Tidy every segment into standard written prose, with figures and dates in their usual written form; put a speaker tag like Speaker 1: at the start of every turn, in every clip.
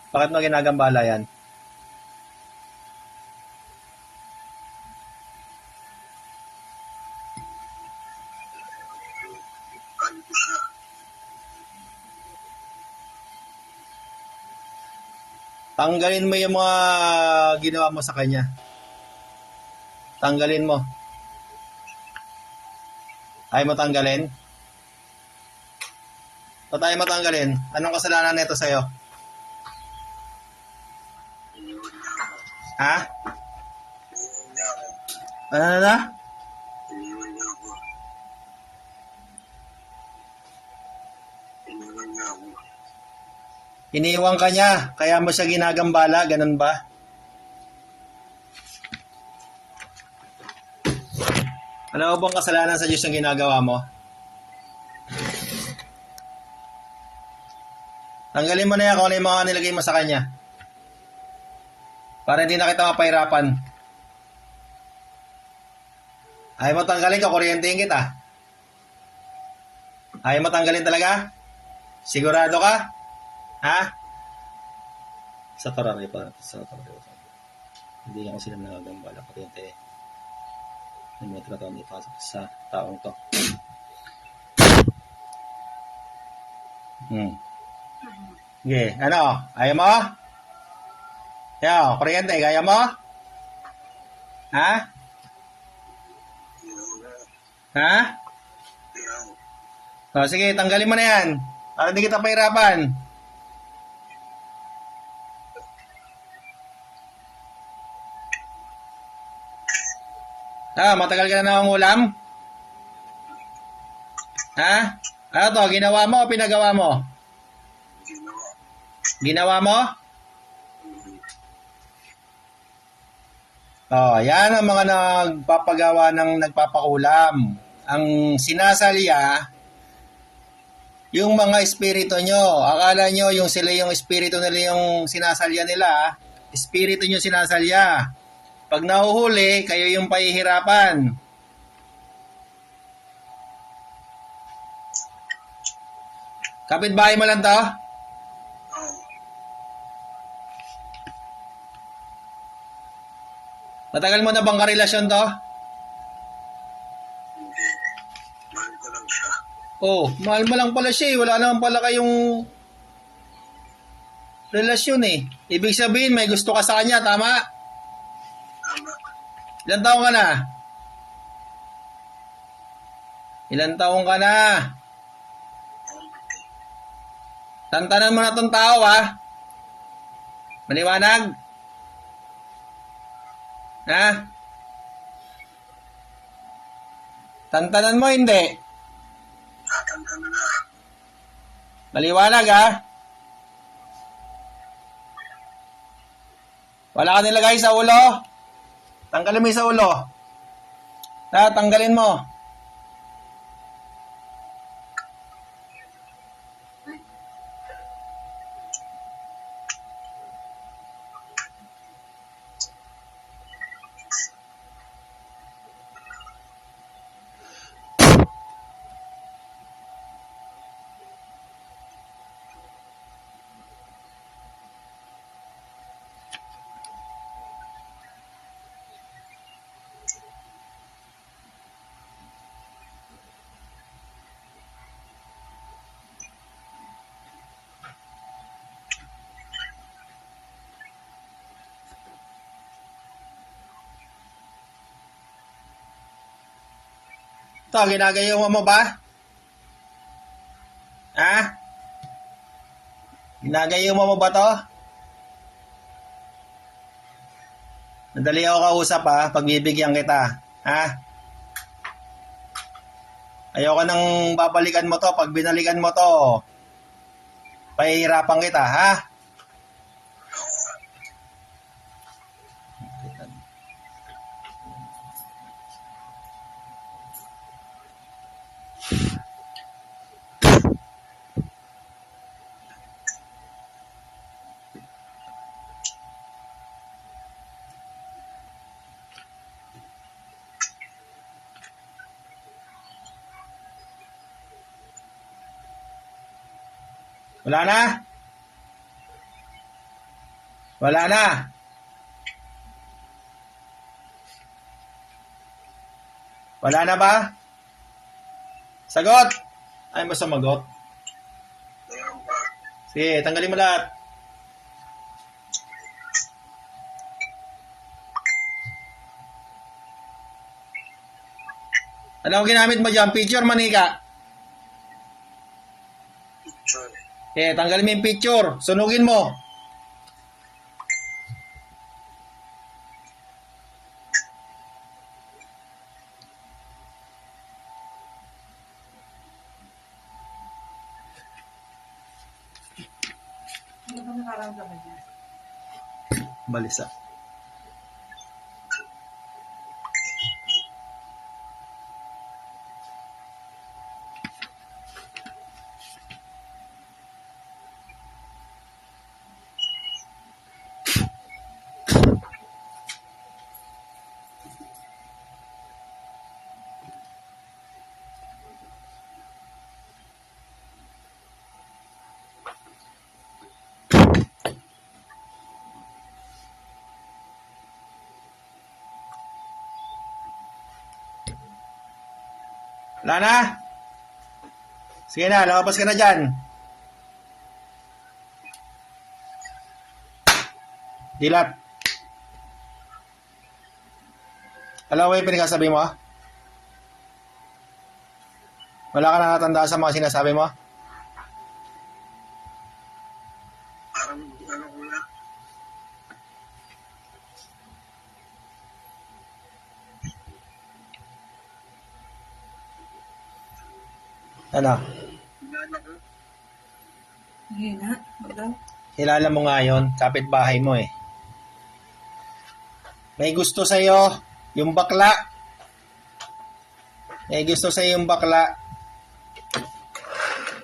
Speaker 1: Bakit mo ginagambala yan?
Speaker 2: Ano ko siya?
Speaker 1: Tanggalin mo yung mga ginawa mo sa kanya. Tanggalin mo. Ayaw mo tanggalin? Ba't ayaw mo tanggalin? Anong kasalanan nito sa'yo?
Speaker 2: Iniwan niya ako.
Speaker 1: Ha?
Speaker 2: Iniwan niya ako.
Speaker 1: Ano na?
Speaker 2: Iniwan niya ako. Iniwan niya ako.
Speaker 1: Iniwan ka niya, kaya mo siya ginagambala, ganun ba? Ano bang kasalanan sa Diyos yung ginagawa mo? Tanggalin mo na yan kung ano yung mga nilagay mo sa kanya. Para hindi na kita mapahirapan. Ayaw mo tanggalin, kukuryentehin kita. Ayaw mo tanggalin talaga? Sigurado ka? Ha? Sa tarari pa. Sa tarari pa. Hindi ako sila nagagambala. Kuryente. May metro taon ipasok sa taong to. Sige, ano? Ayaw mo? Yo, kuryente, kaya mo? Ha? Ha? O, sige, tanggalin mo na yan. Para hindi kita pahirapan. Matagal ka na nangungulam? Ha? Ano to, ginawa mo o pinagawa mo?
Speaker 2: Ginawa.
Speaker 1: Ginawa mo? Yan ang mga nagpapagawa ng nagpapakulam. Ang sinasalya, yung mga espiritu nyo. Akala nyo yung sila yung espiritu nila yung sinasalya nila. Espiritu nyo sinasalya. Pag nahuhuli, kayo yung pahihirapan. Kapitbahay mo lang to? Matagal mo na bang karelasyon to?
Speaker 2: Hindi. Mahal ko lang siya.
Speaker 1: Oh, mahal mo lang pala siya eh. Wala naman pala kayong relasyon eh. Ibig sabihin, may gusto ka sa kanya, tama?
Speaker 2: Tama.
Speaker 1: Ilan taong ka na? Ilan taong ka na? Tantanan mo na tong tao ha. Maliwanag? Ha? Tantanan mo hindi?
Speaker 2: Tatanda na.
Speaker 1: Maliwanag ha? Wala ka nilagay sa ulo? Tanggalin mo yung sa ulo. Tanggalin mo. Ito, ginagayo mo ba? Ha? Ginagayo mo ba to? Madali ako kausap ha, pagbibigyan kita. Ha? Ayoko nang babalikan mo to, pag binalikan mo to, pahihirapan kita, ha? Wala na? Wala na. Wala na ba? Sagot! Ay mo sumagot.
Speaker 2: Meron pa.
Speaker 1: Sige, tanggalin mo lahat. Ano ang ginamit mo dyan? Picture, manika?
Speaker 2: Picture.
Speaker 1: Okay, tanggalin mo yung picture. Sunugin mo.
Speaker 3: Ano ba nakaramdaman niya?
Speaker 1: Balisa. Wala na? Sige na, lumabas ka na dyan. Dilat. Alam mo yung pinagsasabi mo? Wala ka nakatandaan sa mga sinasabi mo?
Speaker 2: Parang ano kuya.
Speaker 1: Ano?
Speaker 2: Hinala ko.
Speaker 3: Hina. Magaw.
Speaker 1: Kilala mo nga yun, kapitbahay mo eh. May gusto sa'yo, yung bakla. May gusto sa'yo yung bakla.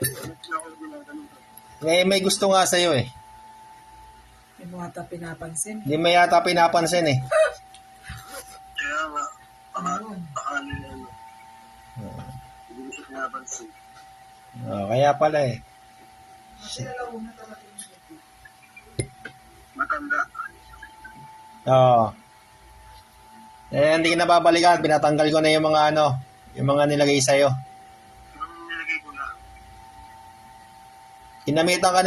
Speaker 2: Bakit na ako ginaganon ko?
Speaker 1: May gusto nga sa'yo eh.
Speaker 3: Hindi mo ata pinapansin.
Speaker 1: Hindi mo yata pinapansin eh.
Speaker 2: Kaya nga.
Speaker 3: Ano?
Speaker 2: Baka nila ano. Hindi ko siya pinapansin.
Speaker 1: Oh, kaya pala eh.
Speaker 2: Matanda.
Speaker 1: Oo. Eh, hindi ka nababalikan. Pinatanggal ko na yung mga ano, yung mga nilagay sa'yo.
Speaker 2: Anong nilagay ko na?
Speaker 1: Ginamitan ka